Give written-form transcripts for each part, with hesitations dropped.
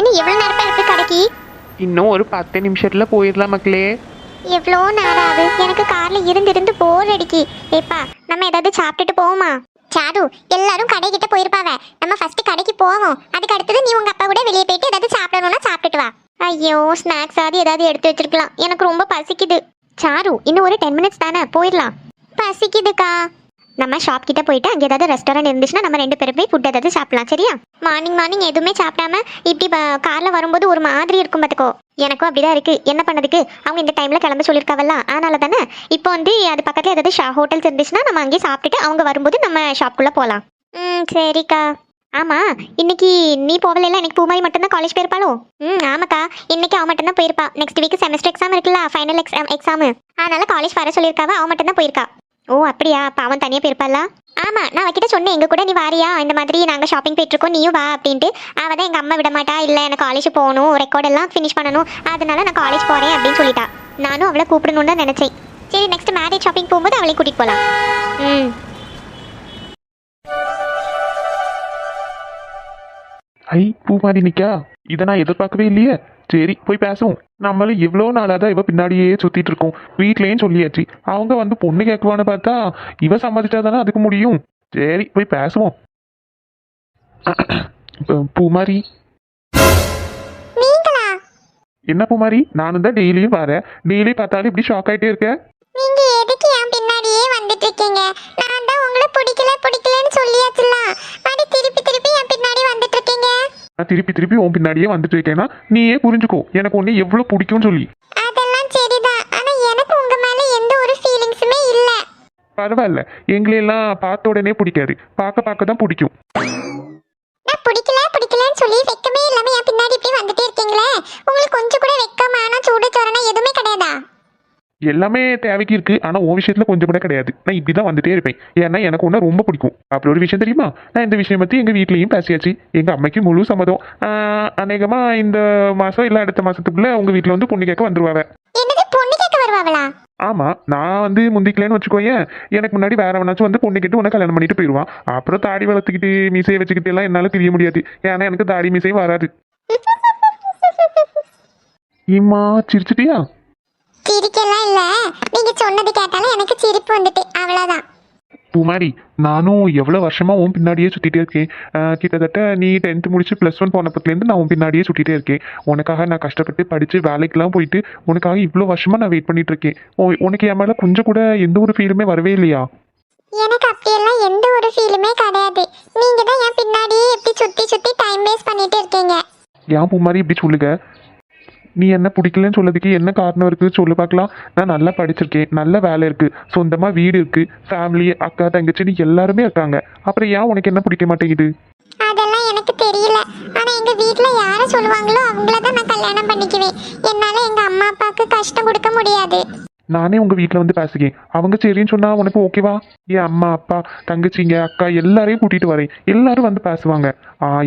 இன்னும் எவ்வளவு நேரம் இருக்கு கடைக்கு? இன்னும் ஒரு 10 நிமிஷத்துல போயிடலாம் மக்களே. எவ்வளோ நேரம் ஆகுது? எனக்கு கார்ல இருந்து போர் அடிக்கி. ஏப்பா நம்ம ஏதாவது சாப்பிட்டுட்டு போவோமா? சாரு, எல்லாரும் கடைக்கிட்ட போயிருப்பாவ. நம்ம ஃபர்ஸ்ட் கடைக்கு போவோம். அதுக்கு அடுத்தது நீ உங்க அப்பா கூட வெளியே போயிட்டு ஏதாவது சாப்பிடணும்னா சாப்பிட்டுட்டு வா. ஐயோ, ஸ்நாக்ஸ் ஆதி ஏதாவது எடுத்து வச்சிருக்கலாம். எனக்கு ரொம்ப பசிக்குது. சாரு, இன்னும் ஒரு 10 மினிட்ஸ் தானே, போயிடலாம். பசிக்குதுக்கா. நம்ம ஷாப் கிட்ட போயிட்டு அங்கே ஏதாவது ரெஸ்டாரண்ட் இருந்துச்சுன்னா நம்ம 2 பேரும் போய் ஃபுட் ஏதாவது சாப்பிடலாம். சரியா? மார்னிங் எதுவுமே சாப்பிடாம இப்படி கார்ல வரும்போது ஒரு மாதிரி இருக்கும் பார்த்துக்கோ. எனக்கும் அப்படிதான் இருக்கு. என்ன பண்ணதுக்கு, அவங்க இந்த டைம்ல கிளம்ப சொல்லியிருக்காவல்ல, அதனால தானே. இப்போ வந்து அது பக்கத்துல ஏதாவது ஹோட்டல்ஸ் இருந்துச்சுன்னா நம்ம அங்கேயே சாப்பிட்டுட்டு அவங்க வரும்போது நம்ம ஷாப்புக்குள்ள போகலாம். சரிக்கா. ஆமா, இன்னைக்கு நீ போகல? இன்னைக்கு பூமாரி மட்டும்தான் காலேஜ் போயிருப்பாளோ? ஆமாக்கா, இன்னைக்கு அவ மட்டும் தான் போயிருப்பா. நெக்ஸ்ட் வீக் செமஸ்டர் எக்ஸாம் இருக்குல்ல, ஃபைனல் எக்ஸாம். அதனால காலேஜ் வர சொல்லியிருக்காவ. அவ மட்டும் தான் போயிருக்கா. ஓ அப்படியா? அப்ப அவன் தனியா போயிருப்பாளா? ஆமா, நான் அவகிட்ட சொன்னேன் எங்க கூட நீ வாரியா, இந்த மாதிரி நாங்க ஷாப்பிங் போயிட்டு இருக்கோம், நீயும் வா அப்படின்ட்டு. அவ தான் எங்க அம்மா விட மாட்டா. இல்ல எனக்கு காலேஜ் போகணும், ரெக்கார்ட் எல்லாம் ஃபினிஷ் பண்ணணும், அதனால நான் காலேஜ் போறேன் அப்படின்னு சொல்லிட்டா. நானும் அவளை கூப்பிடணும்னு தான் நினைச்சேன். சரி, நெக்ஸ்ட் மேரேஜ் ஷாப்பிங் போகும்போது அவளை கூட்டிட்டு போலாம். ஐ, பூமாரி நிக்கா, இதை நான் எதிர்பார்க்கவே இல்லையே. சரி, போய் பேசுவோம். நம்மளும் எவ்வளோ நாளாக தான் இவ பின்னாடியே சுத்திட்டு இருக்கோம். வீட்லயும் சொல்லியாச்சு. அவங்க வந்து பொண்ணு கேட்குவான்னு பார்த்தா இவ சம்மதிச்சா தானே அதுக்கு முடியும். சரி, போய் பேசுவோம். பூமாரி. என்ன பூமாரி, நானும் தான் டெய்லியும் வரேன். டெய்லி பார்த்தாலும் இப்படி ஷாக் ஆயிட்டே இருக்க. நீங்க எதுக்கு என் பின்னாடியே வந்துட்டு இருக்கீங்க? நான் தான் உங்களை பிடிக்கலன்னு சொல்லியாச்சுல. அது திருப்பி என் பின்னாடி வந்துட்டு இருக்கீங்க. நான் திருப்பி உன் பின்னாடியே வந்துட்டு இருக்கேன்னா நீயே புரிஞ்சுக்கோ எனக்கு உன்னை எவ்வளவு பிடிக்கும்னு சொல்லி. அதெல்லாம் சரிதான், ஆனா எனக்கு உங்க மேல எந்த ஒரு ஃபீலிங்ஸுமே இல்ல. பரவாயில்ல, எங்களையெல்லாம் பார்த்த உடனே பிடிக்காது, பார்க்க தான் பிடிக்கும். நான் பிடிக்கலன்னு சொல்லி வெக்கமே இல்லாம என் பின்னாடி இப்படி வந்துட்டே இருக்கீங்களே, உங்களுக்கு கொஞ்சம் கூட வெக்கமான சூடு சொரணை எதுவுமே கிடையாதா? எல்லாமே தேவைக்கு இருக்கு, ஆனா உன் விஷயத்துல கொஞ்சம் கூட கிடையாது. நான் இப்படிதான் வந்துட்டே இருப்பேன். ஏன்னா எனக்கு ஒன்று ரொம்ப பிடிக்கும். அப்படி ஒரு விஷயம் தெரியுமா, நான் இந்த விஷயம் பத்தி எங்க வீட்லயும் பேசியாச்சு. எங்க அம்மைக்கு முழு சம்மதம். அநேகமா இந்த மாசம் இல்ல அடுத்த மாசத்துக்குள்ள உங்க வீட்டுல வந்து பொண்ணு கேட்க வந்துருவாங்க. என்னது, பொண்ணு கேட்க வருவாங்களா? ஆமா, நான் வந்து முந்திக்கலன்னு வச்சுக்கோயேன். எனக்கு முன்னாடி வேற வேணாச்சும் வந்து பொண்ணு கேட்டு உன்னை கல்யாணம் பண்ணிட்டு போயிடுவான். அப்புறம் தாடி வளர்த்துக்கிட்டு மீசையை வச்சுக்கிட்டு எல்லாம் என்னால தெரிய முடியாது. ஏன்னா எனக்கு தாடி மீசையும் வராது. இம்மா சிரிச்சிட்டியா? சிரிக்கலாம் இல்ல, நீங்க சொன்னது கேட்டாலும் எனக்கு சிரிப்பு வந்துட்டு, அவ்வளவுதான். பூமாரி, நானும் எவ்வளோ வருஷமா உன் பின்னாடியே சுற்றிட்டே இருக்கேன். கிட்டத்தட்ட நீ 10th முடிச்சு +1 போனப்பத்துலேருந்து நான் உன் பின்னாடியே சுற்றிட்டே இருக்கேன். உனக்காக நான் கஷ்டப்பட்டு படித்து வேலைக்கெல்லாம் போயிட்டு உனக்காக இவ்வளோ வருஷமா நான் வெயிட் பண்ணிட்டு இருக்கேன். உனக்கு என் மேலே கொஞ்சம் கூட எந்த ஒரு ஃபீலுமே வரவே இல்லையா? எனக்கு அப்படியெல்லாம் எந்த ஒரு ஃபீலுமே கிடையாது. நீங்க தான் என் பின்னாடியே எப்படி சுத்தி டைம் வேஸ்ட் பண்ணிட்டு இருக்கீங்க. ஏன் பூமாரி இப்படி சொல்லுங்க? நீ என்ன பிடிக்கலன்னு சொல்லதுக்கு என்ன காரணம் இருக்குது சொல்லு பார்க்கலாம். நான் நல்லா படிச்சிருக்கேன், நல்ல வேலை இருக்குது, சொந்தமாக வீடு இருக்குது, ஃபேமிலி அக்கா தங்கச்சின்னு எல்லாருமே இருக்காங்க. அப்புறம் ஏன் உனக்கு என்ன பிடிக்க மாட்டேங்குது? அதெல்லாம் எனக்கு தெரியல. ஆனா எங்க வீட்ல யாரை சொல்லுவாங்களோ அவங்கள தான் நான் கல்யாணம் பண்ணிக்குவேன். என்னால எங்க அம்மா அப்பாவுக்கு கஷ்டம் கொடுக்க முடியாது. நானே உங்கள் வீட்டில் வந்து பேசுகிறேன். அவங்க சரின்னு சொன்னால் உனக்கு ஓகேவா? என் அம்மா அப்பா தங்கச்சிங்க அக்கா எல்லாரையும் கூட்டிகிட்டு வரேன். எல்லாரும் வந்து பேசுவாங்க.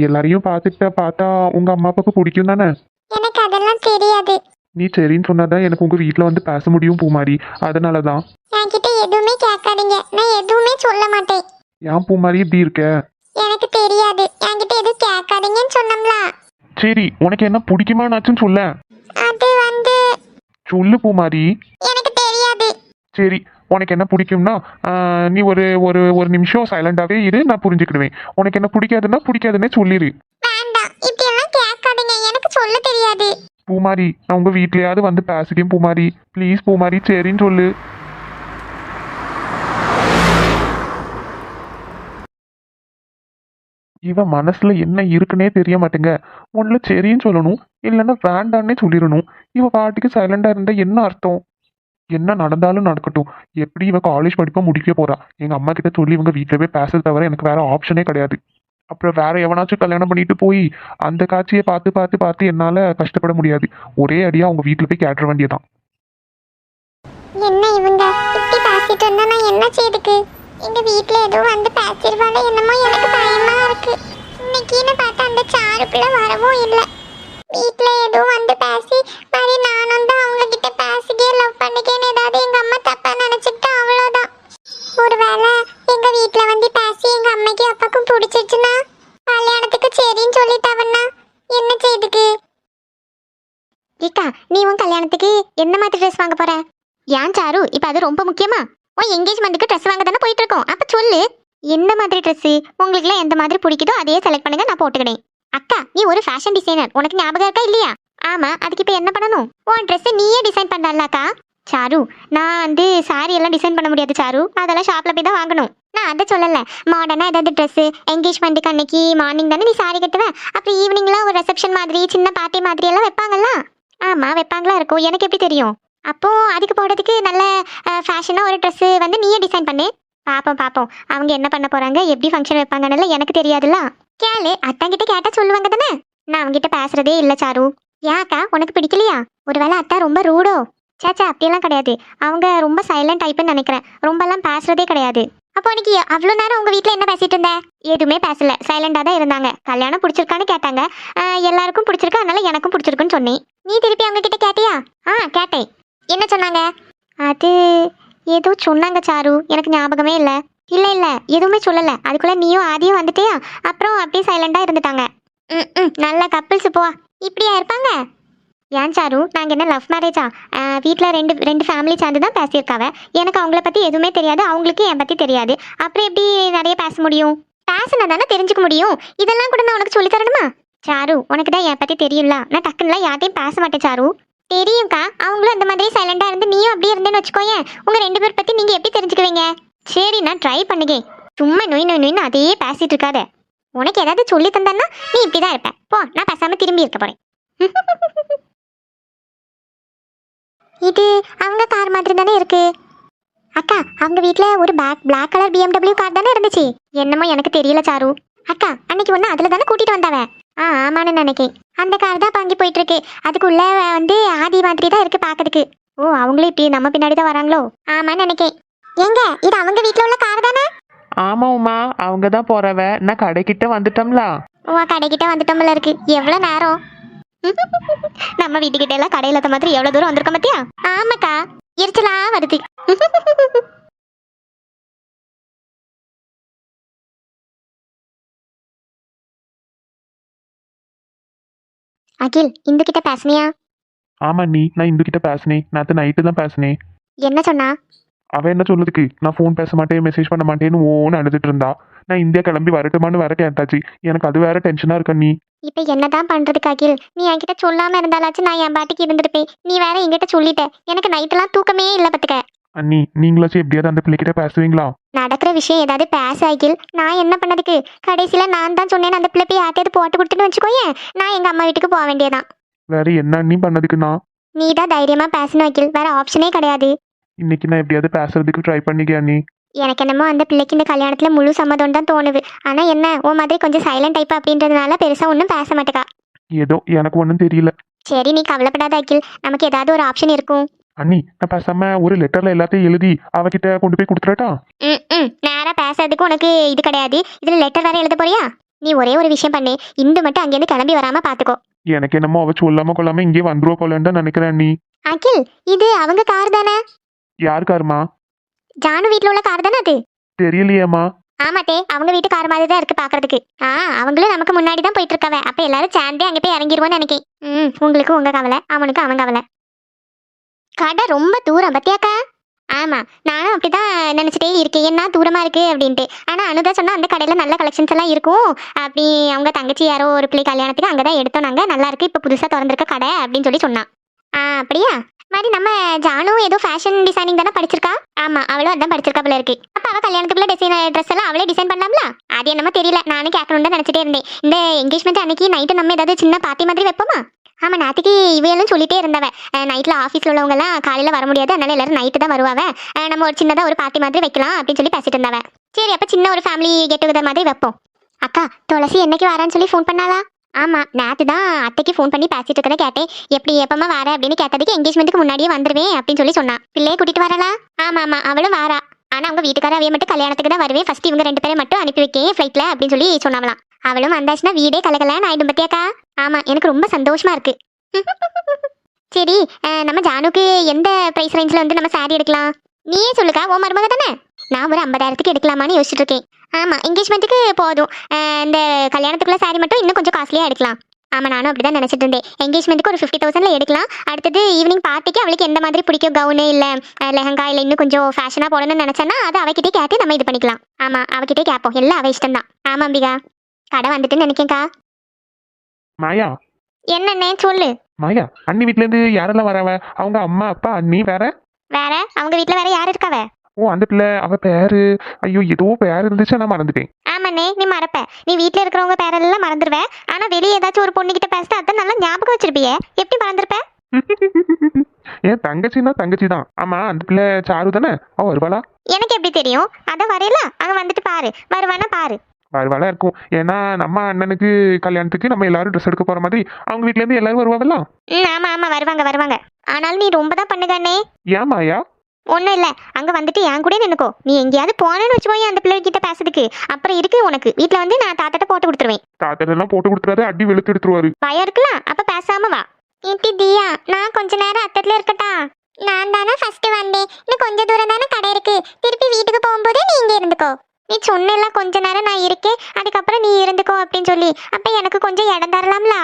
எல்லாரையும் பார்த்தா உங்கள் அம்மா அப்பாவுக்கு பிடிக்கும் தானே? எனக்கு அதெல்லாம் தெரியாது. நீ சரின்னு சொன்னாதான் எனக்கு உங்கள் வீட்டில் வந்து பேச முடியும் பூமாரி. அதனால தான். என்கிட்ட எதுவுமே கேட்காதீங்க, நான் எதுவுமே சொல்ல மாட்டேன். ஏன் பூமாரி இப்படி இருக்க? எனக்கு தெரியாது, என்கிட்ட எதுவும் கேட்காதீங்கன்னு சொன்னோம்ல. சரி, உனக்கு என்ன பிடிக்குமானாச்சுன்னு சொல்ல. அது வந்து சொல்லு பூமாரி. எனக்கு தெரியாது. சரி, உனக்கு என்ன பிடிக்கும்னா நீ ஒரு ஒரு ஒரு நிமிஷம் சைலண்டாகவே இரு, நான் புரிஞ்சுக்கிடுவேன். உனக்கு என்ன பிடிக்காதுன்னே சொல்லிடு. வேண்டாம், இப்படி எல்லாம் கேட்காதீங்க, எனக்கு சொல்ல தெரியாது. பூமாரி, நான் உங்க வீட்லயாவது வந்து பேசுகிறேன் பூமாரி. ப்ளீஸ் பூமாரி, சரின்னு சொல்லு. இவன் மனசுல என்ன இருக்குன்னே தெரிய மாட்டேங்க. ஒன்றுல சரின்னு சொல்லணும், இல்லைன்னா வேண்டான்னே சொல்லிடணும். இவ பாட்டுக்கு சைலண்டா இருந்தா என்ன அர்த்தம்? என்ன நடந்தாலும் நடக்கட்டும். எப்படி இவ காலேஜ் படிப்பா முடிக்க போறா. எங்க அம்மா கிட்ட சொல்லி இவங்க வீட்டில் போய் பேசுறது தவிர எனக்கு வேற ஆப்ஷனே கிடையாது. அப்புறம் வேற எவனாச்சும் கல்யாணம் பண்ணிட்டு போய் அந்த காட்சியை பார்த்து என்னால கஷ்டப்பட முடியாது. ஒரே அடியா அவங்க வீட்டுல போய் கேட்டுற வேண்டியதான். என்ன இவங்க இப்படி பேசிட்டு இருந்தா நான் என்ன செய்துக்கு? எங்க வீட்ல ஏதோ வந்து பேசிடுவாங்க என்னமோ, எனக்கு பயமா இருக்கு. இன்னைக்குன்னு பார்த்தா அந்த சாருக்குள்ள வரவும் இல்லை. வீட்ல ஏதோ வந்து பேசி மாதிரி நானும் தான் அவங்க கிட்ட பேசிக்கே லவ் பண்ணிக்கேன்னு ஏதாவது எங்க அம்மா தப்பா நினைச்சுக்கிட்டா அவ்வளோதான். ஒருவேளை எங்க வீட்ல வந்து பேசி எங்க அம்மைக்கு அப்பாக்கும் பிடிச்சிருச்சுன்னா கல்யாணத்துக்கு சரின்னு சொல்லிட்டாவன்னா என்ன செய்துக்கு? என்ன மாதிரி ட்ரெஸ் வாங்க போற? ஏன் சாரு இப்ப அது ரொம்ப முக்கியமா? உன் என்கேஜ்மெண்ட்டுக்கு ட்ரெஸ் வாங்க தானே போயிட்டு இருக்கோம். அப்ப சொல்லு எந்த மாதிரி ட்ரெஸ் உங்களுக்குலாம் எந்த மாதிரி பிடிக்குதோ அதையே செலக்ட் பண்ணுங்க, நான் போட்டுக்கிறேன். அக்கா நீ ஒரு ஃபேஷன் டிசைனர், உனக்கு ஞாபகம் இருக்கா இல்லையா? ஆமா, அதுக்கு இப்ப என்ன பண்ணணும்? உன் ட்ரெஸ் நீயே டிசைன் பண்ணலாம்லக்கா. சாரு நான் வந்து சாரி எல்லாம் டிசைன் பண்ண முடியாது சாரு, அதெல்லாம் ஷாப்ல போய் தான் வாங்கணும். நான் அதை சொல்லல, மாடர்னா ஏதாவது ட்ரெஸ் என்கேஜ்மெண்ட்டுக்கு அன்னைக்கு மார்னிங் தானே நீ சாரி கட்டுவேன், அப்புறம் ஈவினிங்லாம் ஒரு ரிசப்ஷன் மாதிரி சின்ன பார்ட்டி மாதிரி எல்லாம் வைப்பாங்கல்ல. ஆமா வைப்பாங்களா இருக்கும், எனக்கு எப்படி தெரியும்? அப்போ அதுக்கு போடுறதுக்கு நல்ல ஃபேஷனா ஒரு ட்ரெஸ் வந்து நீயே டிசைன் பண்ணு. பாப்போம் அவங்க என்ன பண்ண போறாங்க, எப்படி ஃபங்க்ஷன் வைப்பாங்கன்னு எனக்கு தெரியாதுல்ல. கேளு, அத்தாங்கிட்ட கேட்டா சொல்லுவாங்க தானே. நான் அவங்கிட்ட பேசுறதே இல்ல சாரு. ஏக்கா உனக்கு பிடிக்கலையா? ஒருவேளை அத்தா ரொம்ப ரூடோ? சேச்சா அப்படியெல்லாம் கிடையாது, அவங்க ரொம்ப சைலண்ட் டைப்புன்னு நினைக்கிறேன், ரொம்பலாம் பேசுறதே கிடையாது. அப்போ உனக்கு அவ்வளோ நேரம் உங்க வீட்டில் என்ன பேசிட்டு இருந்த? எதுவுமே பேசல, சைலண்டாக தான் இருந்தாங்க. கல்யாணம் பிடிச்சிருக்கான்னு கேட்டாங்க, எல்லாருக்கும் பிடிச்சிருக்கு, அதனால எனக்கும் பிடிச்சிருக்குன்னு சொன்னேன். நீ திருப்பி அவங்க கிட்ட கேட்டியா? கேட்டேன். என்ன சொன்னாங்க? அது ஏதோ சொன்னாங்க சாரு, எனக்கு ஞாபகமே இல்லை. இல்லை எதுவுமே சொல்லலை, அதுக்குள்ளே நீயும் ஆதியும் வந்துட்டியா, அப்புறம் அப்படியே சைலண்டாக இருந்துட்டாங்க. நல்ல கப்பிள்ஸ் போ, இப்படியா இருப்பாங்க? ஏன் சாரு நாங்கள் என்ன லவ் மேரேஜா? வீட்டில் ரெண்டு ஃபேமிலி சேர்ந்து தான் பேசியிருக்காவ. எனக்கு அவங்கள பற்றி எதுவுமே தெரியாது, அவங்களுக்கு என் பற்றி தெரியாது. அப்புறம் எப்படி நிறைய பேச முடியும்? பேசினா தானே தெரிஞ்சுக்க முடியும். இதெல்லாம் கூட நான் உனக்கு சொல்லி தரணுமா? சாரு உனக்கு தான் என் பற்றி தெரியும்ல, நான் டக்குன்னுலாம் யார்ட்டையும் பேச மாட்டேன் சாரு. தெரியும்க்கா, அவங்களும் அந்த மாதிரி சைலண்டாக இருந்து நீயும் அப்படியே இருந்தேன்னு வச்சுக்கோயேன், உங்கள் 2 பேர் பற்றி நீங்கள் எப்படி தெரிஞ்சுக்குவீங்க? சரி நான் ட்ரை பண்ணுகேன், சும்மா நொய்னு அதையே பேசிட்டு இருக்காத. உனக்கு ஏதாவது சொல்லி தந்தேன்னா நீ இப்படி தான் இருப்ப. போ, நான் பேசாமல் திரும்பி இருக்க போகிறேன். இது அவங்க கார் மாதிரி தானே இருக்கு. அக்கா அவங்க வீட்டில் ஒரு பிளாக் கலர் BMW கார் தானே இருந்துச்சு. என்னமோ எனக்கு தெரியல சாரு. அக்கா அன்னைக்கு ஒன்று அதில் தானே கூட்டிட்டு வந்தாவ. ஆமான்னு நினைக்கேன். அந்த கார் தான் பாங்கி போயிட்டு இருக்கு. அதுக்குள்ள வந்து ஆதி மாதிரி தான் இருக்கு பார்க்கறதுக்கு. ஓ அவங்களே இப்படி நம்ம பின்னாடி தான் வராங்களோ? ஆமான்னு நினைக்கேன். ஏங்க இது அவங்க வீட்டில் உள்ள கார் தானே? ஆமா உமா, அவங்க தான் போறவ. நான் கடைக்கிட்ட வந்துட்டோம்ல. ஓ கடைக்கிட்ட வந்துட்டோம்ல இருக்கு. எவ்வளோ நேரம்? நம்ம வீட்டுக்கிட்ட எல்லாம் கடையில மாதிரி எவ்வளவு தூரம் வந்திருக்க பத்தியா? ஆமாக்கா, எரிச்சலா வருது. அகில் இந்து கிட்ட பேசுனியா? ஆமா நீ, நான் இந்து கிட்ட பேசினேன், நேற்று நைட்டு தான் பேசினேன். என்ன சொன்னா? அவ என்ன சொல்லுதுக்கு, நான் ஃபோன் பேச மாட்டேன் மெசேஜ் பண்ண மாட்டேன்னு ஓன்னு அழுதுட்டு இருந்தா. நான் இந்தியா கிளம்பி வரட்டுமான்னு வேற கேட்டாச்சு. எனக்கு அது வேற டென்ஷனா இருக்க நீ. இப்ப என்னதான் பண்றதுக்கு அகில்? நீ என்கிட்ட சொல்லாம இருந்தாலாச்சும் நான் என் பாட்டுக்கு இருந்திருப்பேன். நீ வேற என்கிட்ட சொல்லிட்ட, எனக்கு நைட்டெல்லாம் தூக்கமே இல்ல பத்துக்க. அண்ணி நீங்களாச்சும் எப்படியாவது அந்த பிள்ளைகிட்ட பேசுவீங்களா? நடக்கிற விஷயம் ஏதாவது பேச அகில், நான் என்ன பண்ணதுக்கு? கடைசியில நான் தான் சொன்னேன், அந்த பிள்ளை போய் யார்ட்டையாவது போட்டு கொடுத்துன்னு வச்சுக்கோயேன், நான் எங்க அம்மா வீட்டுக்கு போக வேண்டியதான். வேற என்ன அண்ணி பண்ணதுக்குண்ணா? நீ தான் தைரியமா பேசணும் அகில், வேற ஆப்ஷனே கிடையாது. இன்னைக்கு நான் எப்படியாவது பேசுறதுக்கு ட்ரை பண்ணிக்க அண்ணி. எனக்கு என்னமோ அந்த பிள்ளைக்கு இந்த கல்யாணத்துல முழு சம்மதம் தான் தோணுது. ஆனா என்ன உன் மாதிரி கொஞ்சம் சைலண்ட் டைப் அப்படின்றதுனால பெருசா ஒன்றும் பேச மாட்டேக்கா. ஏதோ எனக்கு ஒன்றும் தெரியல. சரி நீ கவலைப்படாத அகில், நமக்கு ஏதாவது ஒரு ஆப்ஷன் இருக்கும். அண்ணி நான் பேசாம ஒரு லெட்டர்ல எல்லாத்தையும் எழுதி அவகிட்ட கொண்டு போய் கொடுத்துறட்டா? நேரா பேசுறதுக்கு உனக்கு இது கிடையாது, இதுல லெட்டர் வேற எழுத போறியா? நீ ஒரே ஒரு விஷயம் பண்ணு, இந்து மட்டும் அங்கேருந்து கிளம்பி வராம பாத்துக்கோ. எனக்கு என்னமோ அவ சொல்லாம கொள்ளாம இங்கே வந்துருவா போலன்னு தான் நினைக்கிறேன் அண்ணி. அகில் இது அவங்க கார் தானே? யார் காருமா? ஜானு வீட்டுல உள்ள கார் தானே அது? தெரியலையேம்மா. ஆமாத்தே, அவங்க வீட்டு கார் மாதிரி தான் இருக்கு பாக்குறதுக்கு. அவங்களும் நமக்கு முன்னாடி தான் போயிட்டு இருக்காவ. அப்ப எல்லாரும் சேர்ந்தே அங்க போய் இறங்கிடுவோன்னு நினைக்கேன். உங்களுக்கு உங்க கவலை, அவனுக்கு அவன் கவலை. கடை ரொம்ப தூரம் பத்தியாக்கா? ஆமா நானும் அப்படிதான் நினைச்சிட்டே இருக்கேன், என்ன தூரமா இருக்கு அப்படின்ட்டு. ஆனா அனுதா சொன்னா அந்த கடையில நல்ல கலெக்ஷன்ஸ் எல்லாம் இருக்கும் அப்படி. அவங்க தங்கச்சி யாரோ ஒரு பிள்ளை கல்யாணத்துக்கு அங்கதான் எடுத்தோம் நாங்க, நல்லா இருக்கு இப்ப புதுசா திறந்திருக்க கடை அப்படின்னு சொல்லி சொன்னான். அப்படியா? மாதிரி நம்ம ஜானு ஏதோ ஃபேஷன் டிசைனிங் தானே படிச்சிருக்கா? ஆமா அவளும் அதான் படிச்சிருக்கா போல இருக்கு. அப்ப அவ கல்யாணத்துக்குள்ள டிசைன் ட்ரெஸ் எல்லாம் அவளே டிசைன் பண்ணலாம்ல? அது என்னமோ தெரியல, நானும் கேட்கணும்னு தான் நினைச்சிட்டே இருந்தேன். இந்த என்கேஜ்மெண்ட் அன்னைக்கு நைட்டு நம்ம ஏதாவது சின்ன பார்ட்டி மாதிரி வைப்போமா? ஆமா நேற்றுக்கு இவையெல்லாம் சொல்லிட்டே இருந்தவ, நைட்ல ஆஃபீஸ்ல உள்ளவங்க எல்லாம் காலையில வர முடியாது, அதனால எல்லாரும் நைட்டு தான் வருவாவ, நம்ம ஒரு சின்னதா ஒரு பார்ட்டி மாதிரி வைக்கலாம் அப்படின்னு சொல்லி பேசிட்டு இருந்தவ. சரி அப்ப சின்ன ஒரு ஃபேமிலி கெட் டுகெதர் மாதிரி வைப்போம். அக்கா துளசி என்னைக்கு வரான்னு சொல்லி ஃபோன் பண்ணாளா? ஆமா நேற்று தான் அத்தைக்கு ஃபோன் பண்ணி பேசிட்டு இருக்கதை கேட்டேன். எப்படி எப்பமா வர அப்படின்னு கேட்டதுக்கு என்கேஜ்மெண்ட்டுக்கு முன்னாடியே வந்துருவேன் அப்படின்னு சொல்லி சொன்னா. பிள்ளையை கூட்டிட்டு வரலா? ஆமா அவளும் வாரா. ஆனா அவங்க வீட்டுக்கார அவைய மட்டும் கல்யாணத்துக்கு தான் வருவேன், ஃபர்ஸ்ட் இவங்க 2 பேரை மட்டும் அனுப்பி வைக்கேன் ஃபிளைட்ல அப்படின்னு சொல்லி சொன்னாவலாம். அவளும் வந்தாச்சுன்னா வீடே கலகலன்னு ஆயிடும் பத்தியாக்கா. ஆமா எனக்கு ரொம்ப சந்தோஷமா இருக்கு. சரி நம்ம ஜானுக்கு எந்த பிரைஸ் ரேஞ்சில் வந்து நம்ம சாரி எடுக்கலாம்? நீயே சொல்லுக்கா, ஓ மருமக தானே. நான் ஒரு 50,000க்கு எடுக்கலாமான்னு யோசிச்சுட்டு இருக்கேன். ஆமா என்கேஜ்மெண்ட்டுக்கு போதும், இந்த கல்யாணத்துக்குள்ள சாரி மட்டும் இன்னும் கொஞ்சம் காஸ்ட்லியா எடுக்கலாம். ஆமா நானும் அப்படிதான் நினைச்சிட்டு இருந்தேன். என்கேஜ்மெண்ட்டுக்கு ஒரு 50,000ல எடுக்கலாம். அடுத்தது ஈவினிங் பார்ட்டிக்கு அவளுக்கு எந்த மாதிரி பிடிக்கும், கவுனு இல்ல லெஹங்கா இல்ல இன்னும் கொஞ்சம் ஃபேஷனா போடணும்னு நினைச்சேன்னா அது அவகிட்டே கேட்டு நம்ம இது பண்ணிக்கலாம். ஆமா அவகிட்டே கேட்போம், எல்லாம் அவ இஷ்டம் தான். ஆமா அம்பிகா, கடை வந்துட்டுன்னு நினைக்கேன்க்கா. மாயா என்னன்னே சொல்லு. மாயா, அண்ணி வீட்ல இருந்து யாரெல்லாம் வரவ? அவங்க அம்மா அப்பா அண்ணி வேற? வேற அவங்க வீட்ல வேற யார் இருக்காவ? ஓ அந்த பிள்ளை, அவ பேரு ஐயோ ஏதோ பேர் இருந்துச்சு நான் மறந்துட்டேன். ஆமாண்ணே, நீ மறப்ப. நீ வீட்ல இருக்கிறவங்க பேரெல்லாம் மறந்துடுவ. ஆனா வெளியே ஏதாச்சும் ஒரு பொண்ணு கிட்ட பேசிட்டு அதான் நல்லா ஞாபகம் வச்சிருப்பியே, எப்படி மறந்துருப்ப? ஏன் தங்கச்சின்னா தங்கச்சி தான். ஆமா அந்த பிள்ளை சாரு தானே, அவ வருவாளா? எனக்கு எப்படி தெரியும்? அத வரையில அங்க வந்துட்டு பாரு, வருவானா பாரு. வருவாளா இருக்கும். ஏன்னா நம்ம அண்ணனுக்கு கல்யாணத்துக்கு நம்ம எல்லாரும் ட்ரெஸ் எடுக்க போற மாதிரி அவங்க வீட்ல இருந்து எல்லாரும் வருவாங்கல்ல. ஆமா ஆமா வருவாங்க வருவாங்க. ஆனாலும் நீ ரொம்ப தான் பண்ணுகண்ணே. ஏன் மாயா? ஒன்றும் இல்லை, அங்கே வந்துட்டு என் கூட நின்னுக்கோ. நீ எங்கேயாவது போனேன்னு வச்சுக்கோங்க அந்த பிள்ளைகிட்ட பேசுறதுக்கு, அப்புறம் இருக்கு உனக்கு. வீட்டில் வந்து நான் தாத்தாட்ட போட்டு கொடுத்துருவேன். தாத்தரெல்லாம் போட்டு கொடுத்துறாரு, அடி வெளுத்து எடுத்துருவாரு. பயம் இருக்கலாம், அப்போ பேசாம வா. ஏட்டி தியா, நான் கொஞ்ச நேரம் அத்தத்துல இருக்கட்டா? நான் தானே ஃபர்ஸ்ட் வந்தேன், இன்னும் கொஞ்ச தூரம் தானே கடை இருக்கு. திருப்பி வீட்டுக்கு போகும்போது நீ இங்கே இருந்துக்கோ. நீ சொன்னெல்லாம் கொஞ்ச நேரம் நான் இருக்கேன், அதுக்கப்புறம் நீ இருந்துக்கோ அப்படின்னு சொல்லி. அப்போ எனக்கு கொஞ்சம் இடம் தரலாம்ல?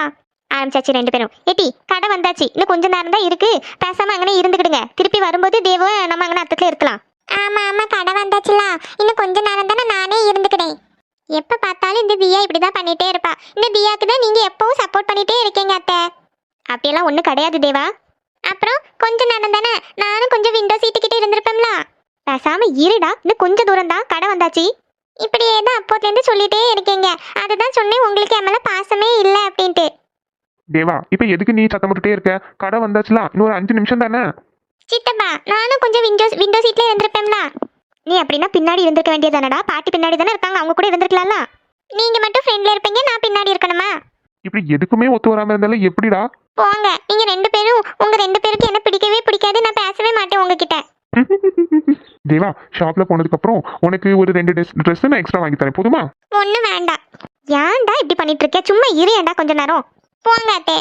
ஆரம்பிச்சாச்சு ரெண்டு பேரும். ஏட்டி கடை வந்தாச்சு, இன்னும் கொஞ்ச நேரம் தான் இருக்கு, பேசாம அங்கே இருந்துக்கிடுங்க. திருப்பி வரும்போது தேவ நம்ம அங்கே அத்தத்துல இருக்கலாம். ஆமா ஆமா கடை வந்தாச்சுல, இன்னும் கொஞ்ச நேரம் தானே நானே இருந்துக்கிட்டேன். எப்ப பார்த்தாலும் இந்த தியா இப்படிதான் பண்ணிட்டே இருப்பா. இந்த தியாக்கு தான் நீங்க எப்பவும் சப்போர்ட் பண்ணிட்டே இருக்கீங்க அத்தை. அப்படியெல்லாம் ஒன்றும் கிடையாது தேவா. அப்புறம் கொஞ்ச நேரம் தானே, நானும் கொஞ்சம் விண்டோ சீட்டு கிட்ட இருந்திருப்பேன்ல. பேசாம இருடா, இன்னும் கொஞ்ச தூரம் தான், கடை வந்தாச்சு. இப்படியே தான் அப்போதுலேருந்து சொல்லிட்டே இருக்கீங்க. அதுதான் சொன்னேன் உங்களுக்கு என் மேல பாசமே இல்லை அப்படின்ட்டு. தேவா, இப்ப எதுக்கு நீ சத்தம் போட்டுட்டே இருக்க? கடை வந்தாச்சுலாம், இன்னும் ஒரு 5 நிமிஷம் தானே. சித்தப்பா நானும் கொஞ்சம் விண்டோ சீட்ல இருந்திருப்பேன்ல. நீ அப்படின்னா பின்னாடி இருந்திருக்க வேண்டியதானடா, பாட்டி பின்னாடி தானே இருக்காங்க, அவங்க கூட இருந்திருக்கலாம்ல. நீங்க மட்டும் ஃப்ரெண்ட்ல இருப்பீங்க, நான் பின்னாடி இருக்கணுமா? இப்படி எதுக்குமே ஒத்து வராம இருந்தாலும் எப்படிடா? போங்க, நீங்க ரெண்டு பேரும், உங்க ரெண்டு பேருக்கு என்ன பிடிக்கவே பிடிக்காது. நான் பேசவே மாட்டேன் உங்ககிட்ட. தேவா, ஷாப்ல போனதுக்கு அப்புறம் உனக்கு ஒரு 2 ட்ரெஸ் நான் எக்ஸ்ட்ரா வாங்கி தரேன், போதுமா? ஒன்றும் வேண்டாம். ஏன்டா இப்படி பண்ணிட்டு இருக்க? சும்மா இரு ஏன்டா கொஞ்ச நேரம். போங்க அத்தே.